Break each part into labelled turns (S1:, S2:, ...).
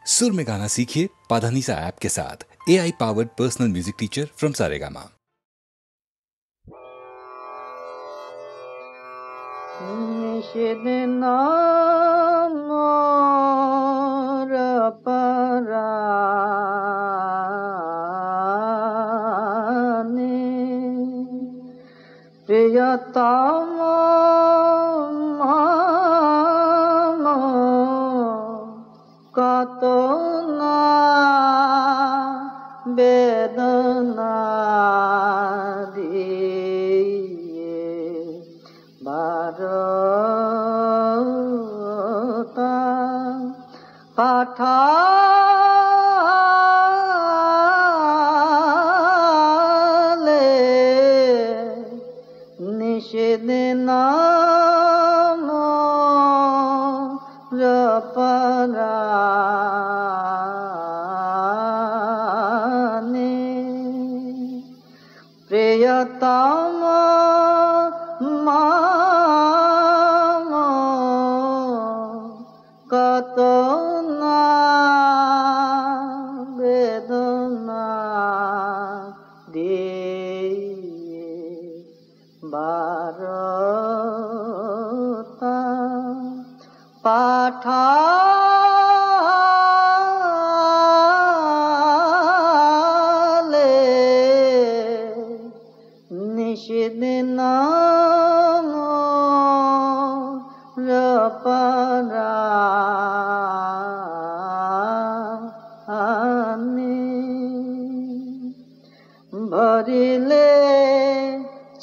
S1: सुर में गाना सीखिए पाधानीसा ऐप के साथ। AI powered personal music teacher from Saregama.
S2: निषेध मोर पराने प्रियतम कत ना बेदना पाठाले निषेध मोर पराने प्रियतम कत ना बेदना दिए बारता पाठाले निषेध मोर पराने भरिले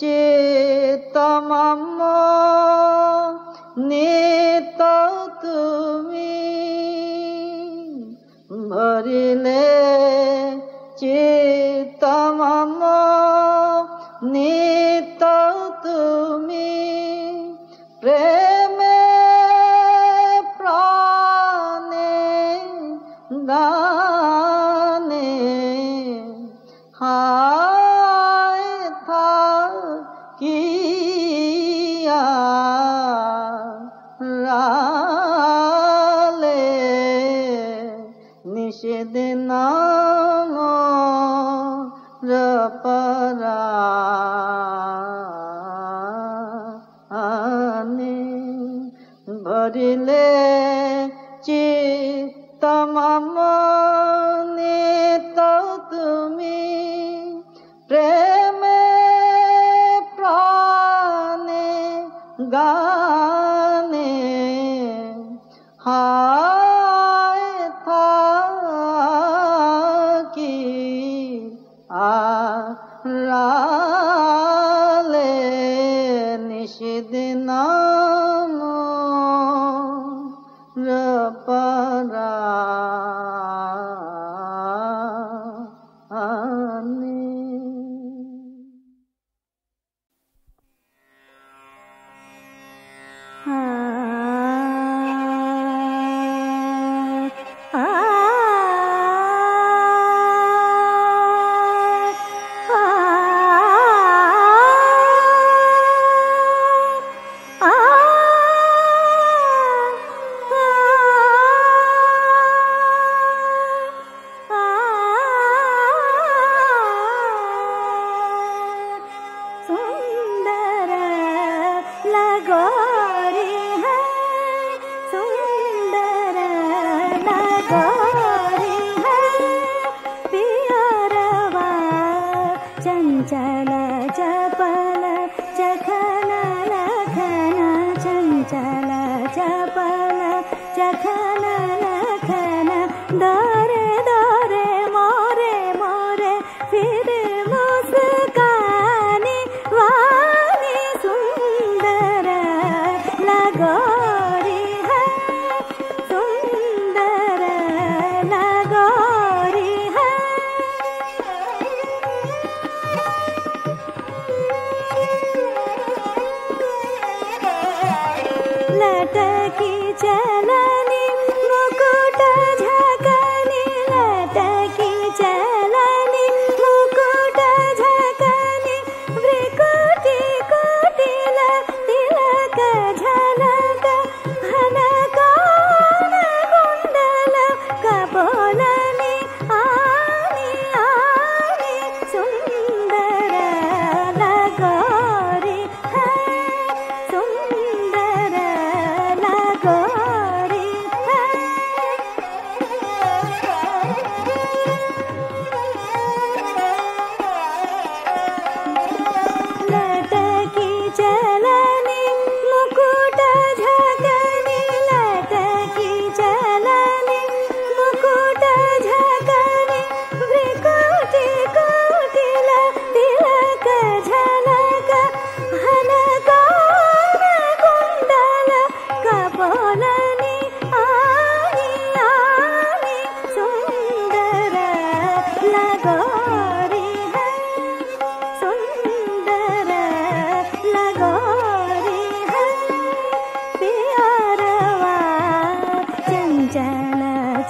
S2: चित्त मम नित तुमी भरिले चित्त मम नित तुमी प्रेमे प्राणे गाने हाय था किया राले निषेध मोर पराने भरिले चित्त मम नित तुमी प्रेमे प्राणे गाने हाय था कि राले निषेध मोर पराने
S3: चंचल चपल चखन लखन चंचल चपल चखन लखन दौरे दौरे मोरे मोरे फिर मुस्कानी वाणी सुंदर लगोरी है सुंदर लगोरी है लटकी चलनी मुकुट झकन कपोलनि आनि आनि सुन्दर लगोरी है सुन्दर लगोरी है लटकी चलनी मुकुट झकनी लटकी चलनी मुकुट झकनी भ्रिकुटी कुटिल तिलक झलक हनकान कुण्डल कपोलनि आनि आनि सुन्दर लगोरी है सुन्दर लगोरी है प्यारवा चञ्चल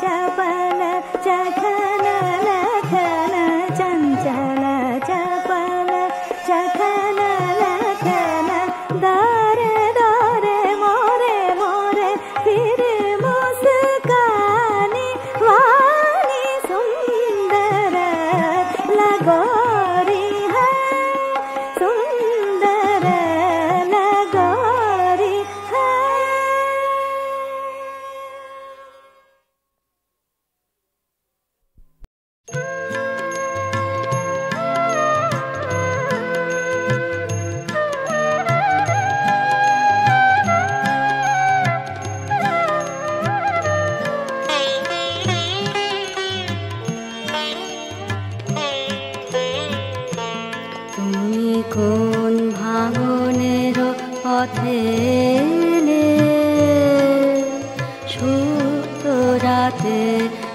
S3: चपल चखन लखन चञ्चल चपल चखन लखन दारे दारे मोरे मोरे फिर मुस्कानी वानी सुन्दर लगोरी है सुन्दर लगोरी है তুমি কোন ভাঙনের পথে এলে সুপ্ত রাতে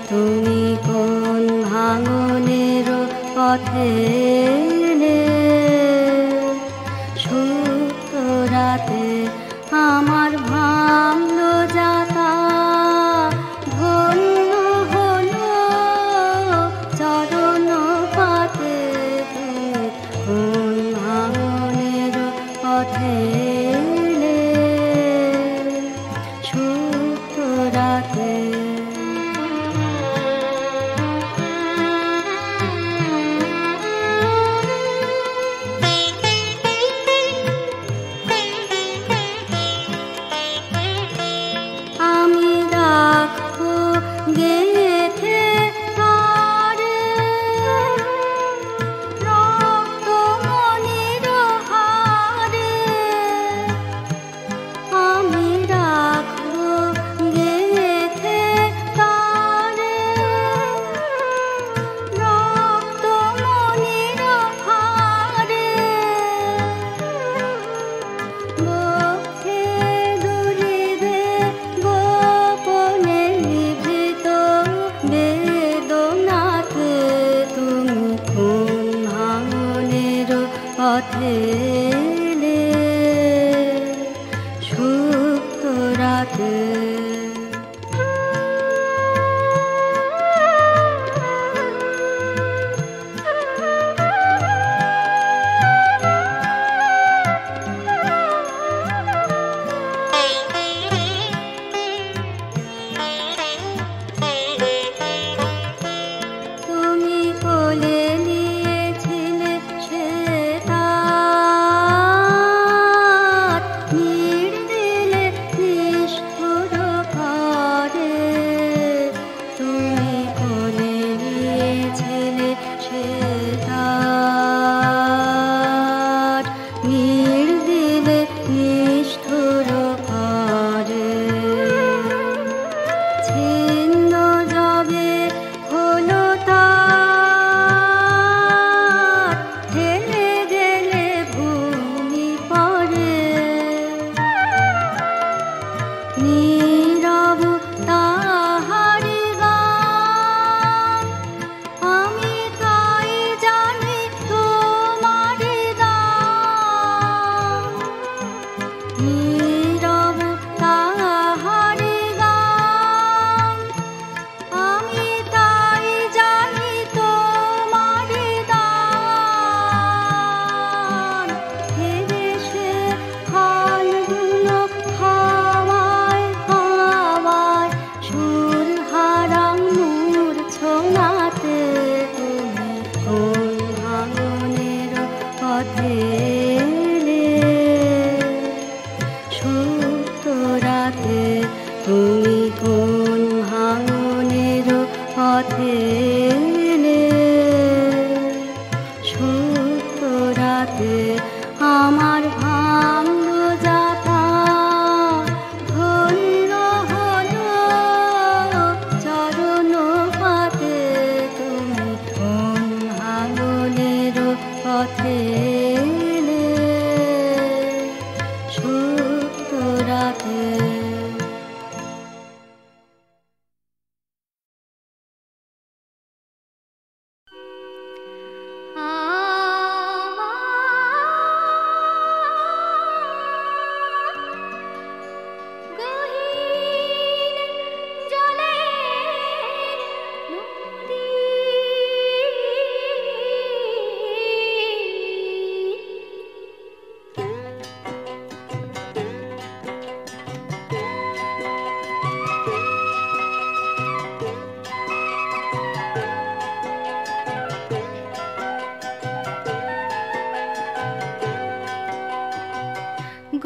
S3: তুমি কোন ভাঙনের পথে এলে সুপ্ত রাতে আমার ভাঙলো যাতা ধন্য হলো চরণ পাতে কোন ভাঙনের পথে এলে সুপ্ত রাতে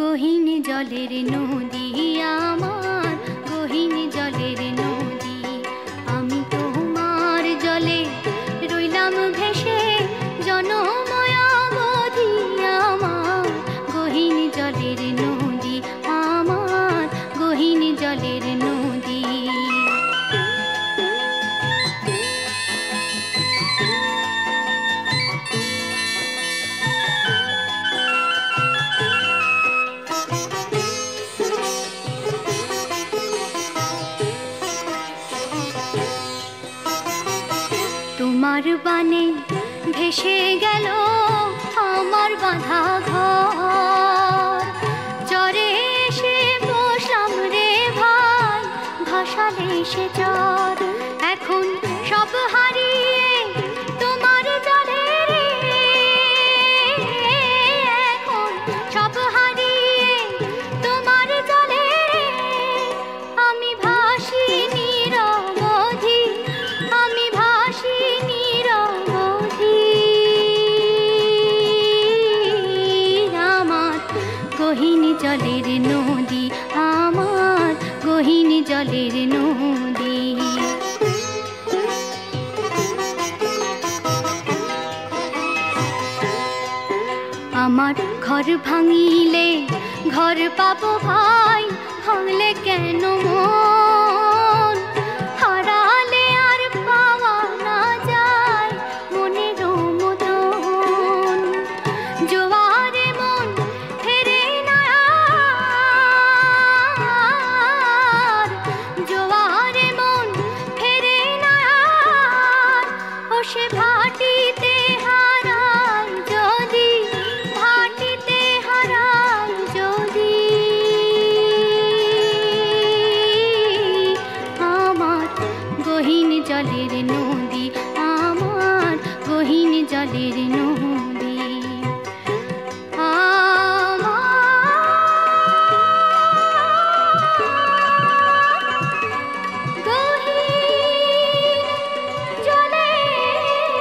S3: গহীন জলের নদী আমার, গহীন জলের নদী। আমি তোমার জলে রইলাম ভেসে, জনময়াবধি আমার, গহীন জলের নদী আমার, গহীন জলের নদী। তোমার বানে ভেসে গেল আমার বাঁধা ঘর, চরে এসে বসলাম রে ভাই, ভাসালে সে চর। এখন সব হারিয়ে তোমার জলে রে, এখন সব হারিয়ে তোমার জলে রে, আমি ভাসি নিরবধি, আমি ভাসি নিরবধি। আমার গহীন জলের নদী আমার, গহীন জলের নদী। আমার ঘর ভাঙিলে ঘর পাবো ভাই, ভাঙলে কেন মন, হারালে আর পাওয়া না যায় মনের মতন। জোয়ারে মন ফেরে না আর, জোয়ারে মন ফেরে না আর, ও সে ভাটিতে হারায় যদি, ভাটিতে হারায় যদি। আমার গহীন জলের নদী আমার, গহীন জলের নদী আমার, গহীন জলের নদী।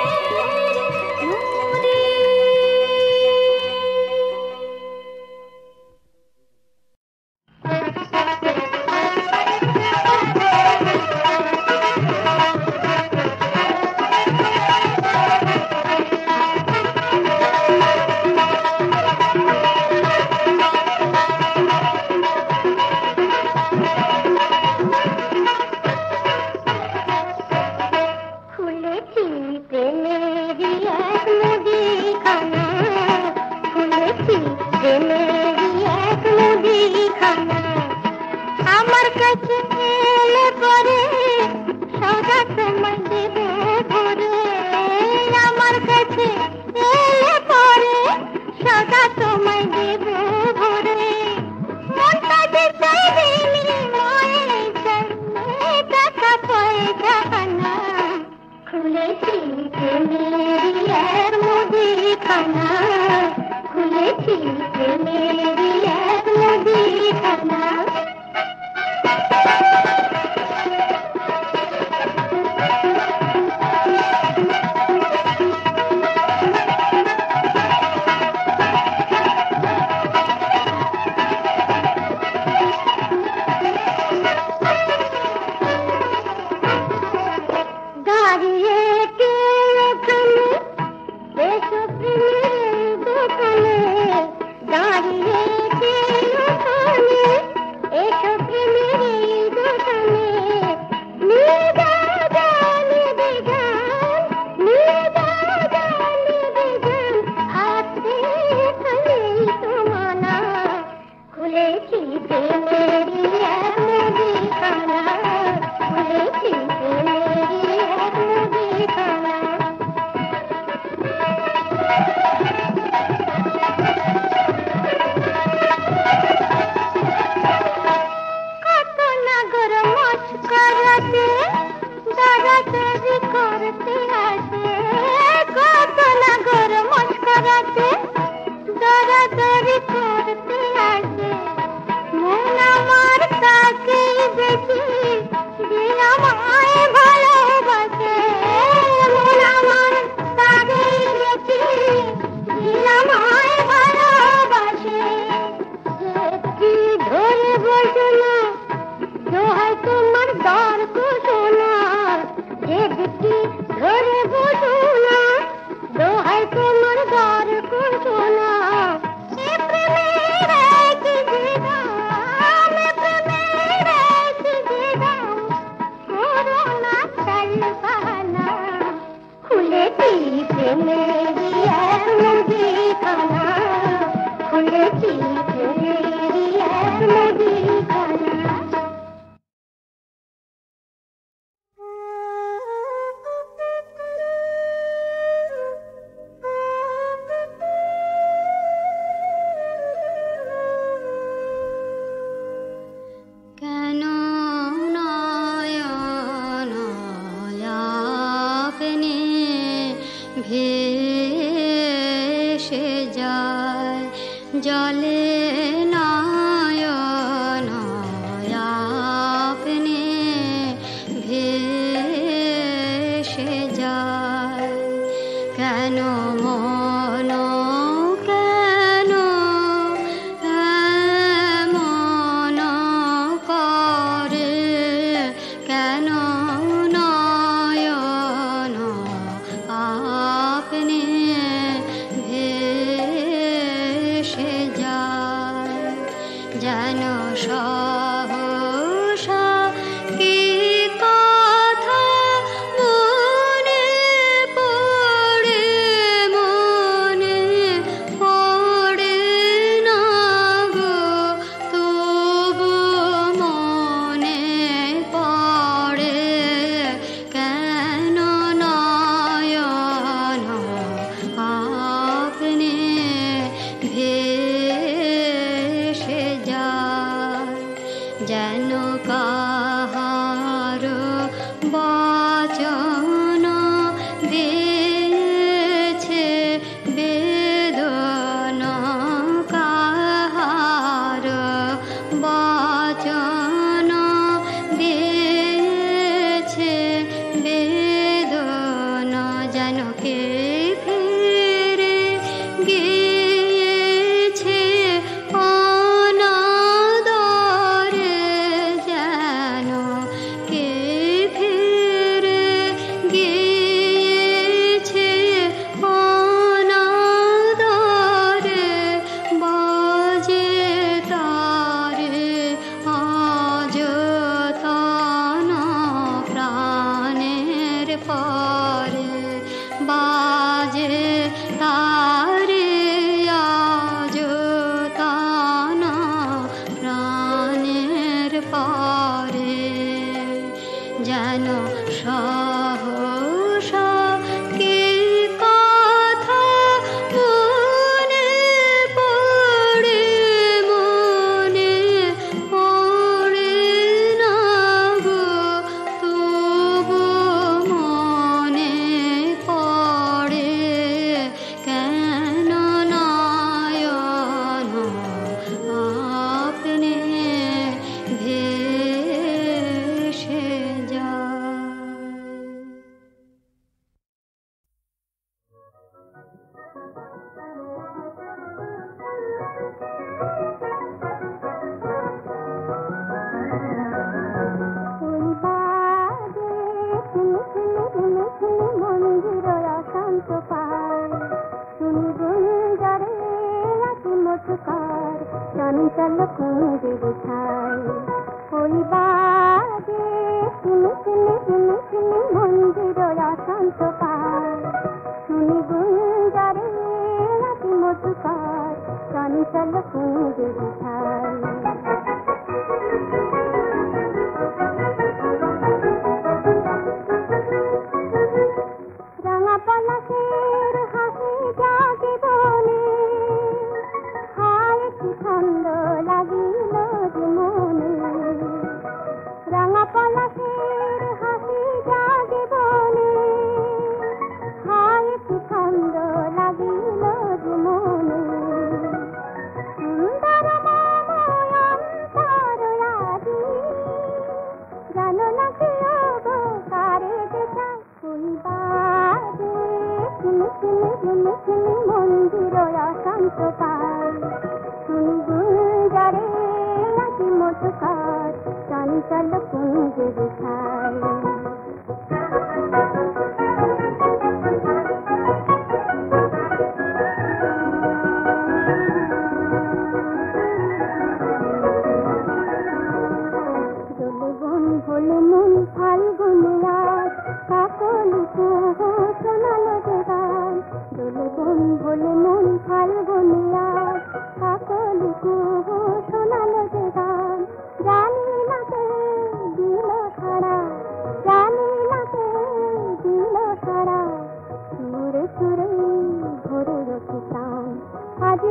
S3: ফাল্গুন রাত কাকলি সোনালো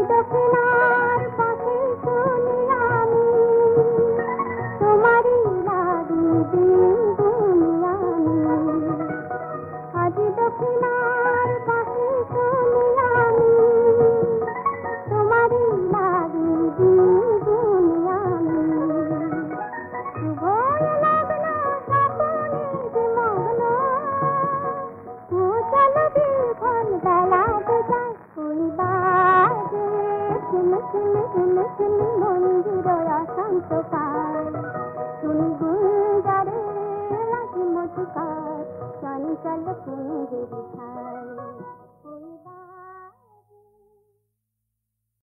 S3: দক্ষিণার পাখি শুনি আমি, তোমারই লাগি দিন দুনিয়ামি। আজ দক্ষিণার পাখি শুনি আমি, তোমারই লাগি দিন দুনিয়ামি। শুভ লগ্ন স্বপনে যে মগ্ন, চলো বিফল বেলাতে যায় ফুল বাজে, ঝিমি ঝিমি ঝিমি ঝিমি মন্দির অশান্ত কার, শুনি গুঞ্জারে লাগি মধুকার, চঞ্চল কুঞ্জের ধার।